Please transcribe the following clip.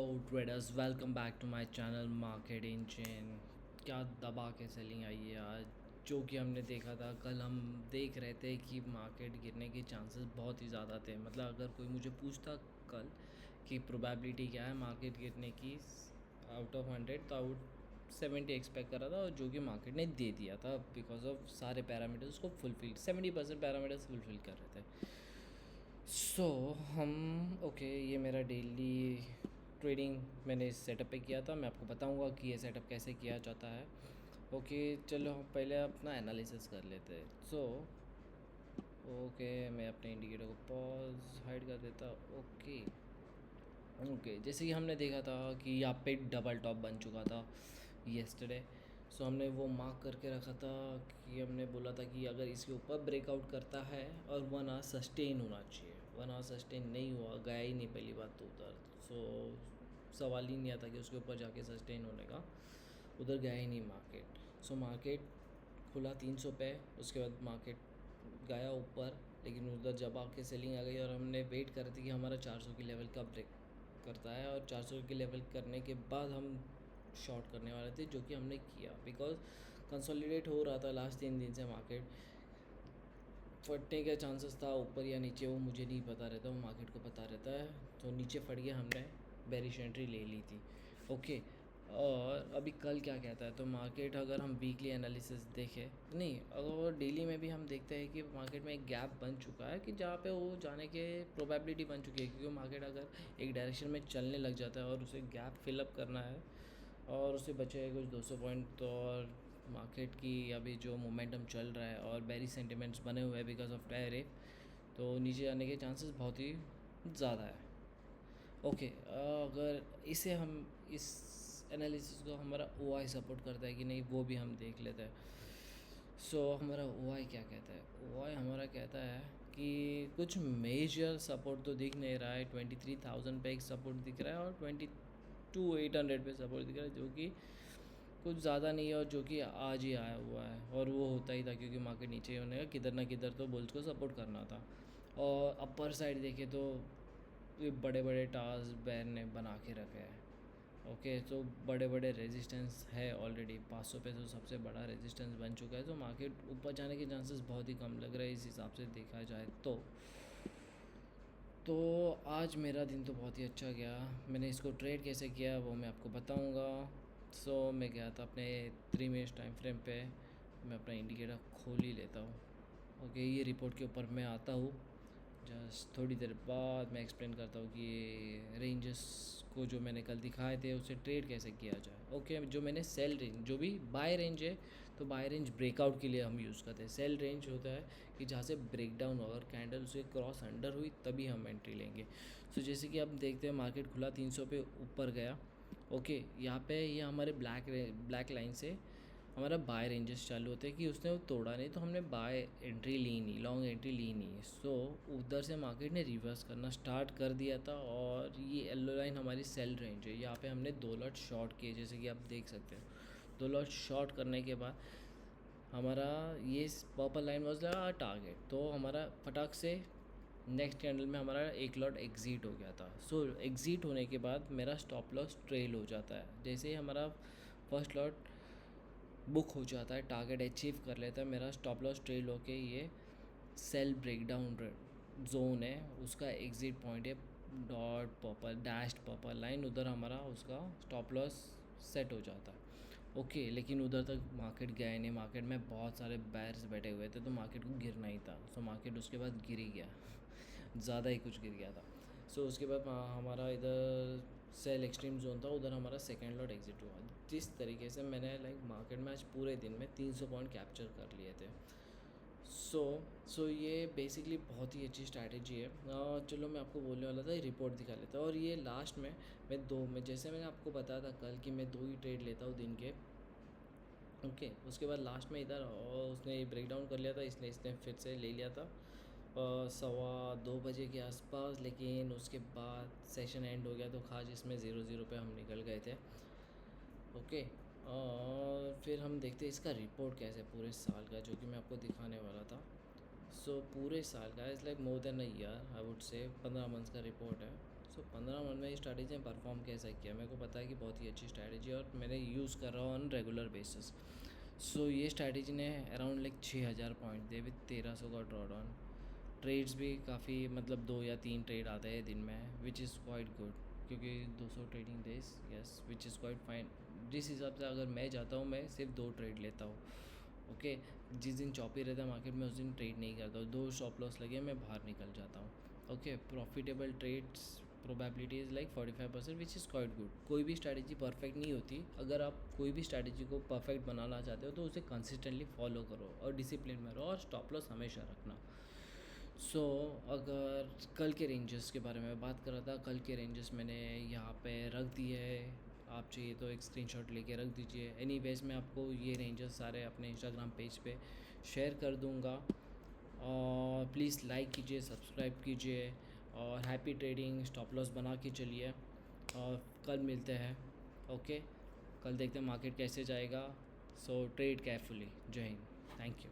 Hello traders, welcome back to my channel market engine. क्या दबा के सेलिंग आई है आज। जो कि हमने देखा था कल, हम देख रहे थे कि मार्केट गिरने के चांसेस बहुत ही ज़्यादा थे। मतलब अगर कोई मुझे पूछता कल कि प्रोबेबिलिटी क्या है मार्केट गिरने की आउट ऑफ 100, तो आउट 70 एक्सपेक्ट कर रहा था, और जो कि मार्केट ने दे दिया था बिकॉज ऑफ सारे पैरामीटर्स को फुलफिल, 70% पैरामीटर्स फुलफिल कर रहे थे। सो हम ओके, ये मेरा डेली ट्रेडिंग मैंने इस सेटअप पे किया था। मैं आपको बताऊंगा कि ये सेटअप कैसे किया जाता है। ओके, चलो हम पहले अपना एनालिसिस कर लेते हैं। ओके, मैं अपने इंडिकेटर को पॉज हाइड कर देता। ओके ओके, जैसे कि हमने देखा था कि यहाँ पे डबल टॉप बन चुका था येस्टरडे। सो हमने वो मार्क करके रखा था कि हमने बोला था कि अगर इसके ऊपर ब्रेकआउट करता है और 1 आवर सस्टेन होना चाहिए। 1 आवर सस्टेन नहीं हुआ, गया ही नहीं पहली बात तो उधर। सवाल ही नहीं आता कि उसके ऊपर जाके सस्टेन होने का, उधर गया ही नहीं मार्केट। मार्केट खुला 300 पे, उसके बाद मार्केट गया ऊपर, लेकिन उधर जब आके सेलिंग आ गई और हमने वेट कर रही थी कि हमारा 400 की लेवल कब ब्रेक करता है, और 400 की लेवल करने के बाद हम शॉर्ट करने वाले थे, जो कि हमने किया बिकॉज कंसोलिडेट हो रहा था लास्ट 3 दिन से। मार्केट फटने का चांसेस था ऊपर या नीचे, वो मुझे नहीं पता रहता, वो मार्केट को पता रहता है। तो नीचे फट गया, हमने बेरिश एंट्री ले ली थी। ओके, और अभी कल क्या कहता है, तो मार्केट अगर हम वीकली एनालिसिस देखें, नहीं अगर डेली में भी हम देखते हैं कि मार्केट में एक गैप बन चुका है कि जहाँ पे वो जाने के प्रोबेबिलिटी बन चुकी है। क्योंकि मार्केट अगर एक डायरेक्शन में चलने लग जाता है और उसे गैप फिलअप करना है और उससे बचे कुछ 200 पॉइंट, तो और मार्केट की अभी जो मोमेंटम चल रहा है और बेरी सेंटिमेंट्स बने हुए हैं बिकॉज ऑफ टैरिफ, तो नीचे जाने के चांसेस बहुत ही ज़्यादा है। ओके, अगर इसे हम इस एनालिसिस को हमारा ओ सपोर्ट करता है कि नहीं, वो भी हम देख लेते हैं। हमारा ओ क्या कहता है, ओ हमारा कहता है कि कुछ मेजर सपोर्ट तो दिख नहीं रहा है। 23,000 पे एक सपोर्ट दिख रहा है और 22,800 पे सपोर्ट दिख रहा है, जो कि कुछ ज़्यादा नहीं है और जो कि आज ही आया हुआ है। और वो होता ही था क्योंकि मार्केट नीचे ही होने का, किधर ना किधर तो बुल्स को सपोर्ट करना था। और अपर साइड देखे तो ये बड़े बड़े टार्स बैर ने बना के रखे हैं। ओके, तो बड़े बड़े रेजिस्टेंस है ऑलरेडी। 500 पे तो सबसे बड़ा रेजिस्टेंस बन चुका है, तो मार्केट ऊपर जाने के चांसेस बहुत ही कम लग रहे हैं इस हिसाब से देखा जाए तो आज मेरा दिन तो बहुत ही अच्छा गया। मैंने इसको ट्रेड कैसे किया वो मैं आपको बताऊंगा। मैं गया था अपने 3 मिनट टाइम फ्रेम पे। मैं अपना इंडिकेटर खोल ही लेता हूँ। ओके, ये रिपोर्ट के ऊपर मैं आता हूँ। जस्ट थोड़ी देर बाद मैं एक्सप्लेन करता हूँ कि ये रेंजेस को जो मैंने कल दिखाए थे उसे ट्रेड कैसे किया जाए। ओके, जो मैंने सेल रेंज, जो भी बाय रेंज है, तो बाय रेंज ब्रेकआउट के लिए हम यूज़ करते हैं। सेल रेंज होता है कि जहाँ से ब्रेकडाउन हो और कैंडल उसे क्रॉस अंडर हुई तभी हम एंट्री लेंगे। जैसे कि अब देखते हैं मार्केट खुला 300 पे ऊपर गया। ओके, यहाँ पे ये हमारे ब्लैक लाइन से हमारा बाय रेंजेस चालू होते हैं कि उसने वो तोड़ा नहीं, तो हमने बाय एंट्री ली नहीं, लॉन्ग एंट्री ली नहीं। उधर से मार्केट ने रिवर्स करना स्टार्ट कर दिया था, और ये येलो लाइन हमारी सेल रेंज है। यहाँ पे हमने 2 लॉट शॉर्ट किए, जैसे कि आप देख सकते हो। 2 लॉट शॉर्ट करने के बाद हमारा ये पर्पल लाइन वॉज लगा टारगेट, तो हमारा फटाक से नेक्स्ट कैंडल में हमारा 1 लॉट एग्ज़िट हो गया था। एग्ज़िट होने के बाद मेरा स्टॉप लॉस ट्रेल हो जाता है। जैसे ही हमारा फर्स्ट लॉट बुक हो जाता है, टारगेट अचीव कर लेता है, मेरा स्टॉप लॉस ट्रेल होके ये सेल ब्रेकडाउन जोन है, उसका एग्ज़िट पॉइंट है dot purple dashed purple line, उधर हमारा उसका स्टॉप लॉस सेट हो जाता है। ओके, लेकिन उधर तक मार्केट गया ही नहीं। मार्केट में बहुत सारे बैर्स बैठे हुए थे, तो मार्केट को गिरना ही था। मार्केट उसके बाद गिर ही गया ज़्यादा ही कुछ गिर गया था। उसके बाद हमारा इधर सेल एक्सट्रीम जोन था, उधर हमारा सेकेंड लॉट एग्जिट हुआ। जिस तरीके से मैंने मार्केट में आज पूरे दिन में 300 पॉइंट कैप्चर कर लिए थे। ये बेसिकली बहुत ही अच्छी स्ट्रैटेजी है। चलो मैं आपको बोलने वाला था, ये रिपोर्ट दिखा लेता हूँ। और ये लास्ट में मैं दो में, जैसे मैंने आपको बताया था कल कि मैं 2 ही ट्रेड लेता हूँ दिन के। ओके, उसके बाद लास्ट में इधर उसने ब्रेक डाउन कर लिया था, इसलिए इसने फिर से ले लिया था 2:15 के आसपास। लेकिन उसके बाद सेशन एंड हो गया, तो खास इसमें 0-0 पे हम निकल गए थे। ओके, और फिर हम देखते हैं इसका रिपोर्ट कैसे पूरे साल का, जो कि मैं आपको दिखाने वाला था। पूरे साल का is like more than a year, I would say 15 months का रिपोर्ट है। सो 15 मंथ में ये स्ट्रैटेजी ने परफॉर्म कैसा किया, मेरे को पता है कि बहुत ही अच्छी स्ट्रैटेजी है और मैंने यूज़ कर रहा हूँ ऑन रेगुलर बेसिस। सो ये स्ट्रैटेजी ने around like 6000 point they with 1300 का ड्रॉ डाउन। ट्रेड्स भी काफ़ी मतलब 2 या 3 ट्रेड आते हैं दिन में, विच इज़ क्वाइट गुड, क्योंकि 200 trading days, yes, which is quite fine. जिस हिसाब से अगर मैं जाता हूँ मैं सिर्फ 2 ट्रेड लेता हूँ। ओके, जिस दिन चौपी रहता है मार्केट में उस दिन ट्रेड नहीं करता हूँ, 2 स्टॉप लॉस लगे मैं बाहर निकल जाता हूँ। Okay, profitable trades probability is like 45%, which is quite good. कोई भी स्ट्रैटेजी परफेक्ट नहीं होती, अगर आप कोई भी स्ट्रैटेजी को परफेक्ट बनाना चाहते हो तो उसे कंसिस्टेंटली फॉलो करो और डिसिप्लिन में रहो और स्टॉप लॉस हमेशा रखना। सो अगर कल के रेंजेस के बारे में बात कर रहा था, कल के रेंजेस मैंने यहाँ पे रख दिए है, आप चाहिए तो एक स्क्रीनशॉट लेके रख दीजिए। एनीवेज मैं आपको ये रेंजेस सारे अपने इंस्टाग्राम पेज पे शेयर कर दूँगा, और प्लीज़ लाइक कीजिए, सब्सक्राइब कीजिए, और हैप्पी ट्रेडिंग, स्टॉप लॉस बना के चलिए, और कल मिलते हैं। ओके, कल देखते हैं मार्केट कैसे जाएगा। So trade carefully. जय हिंद, थैंक यू।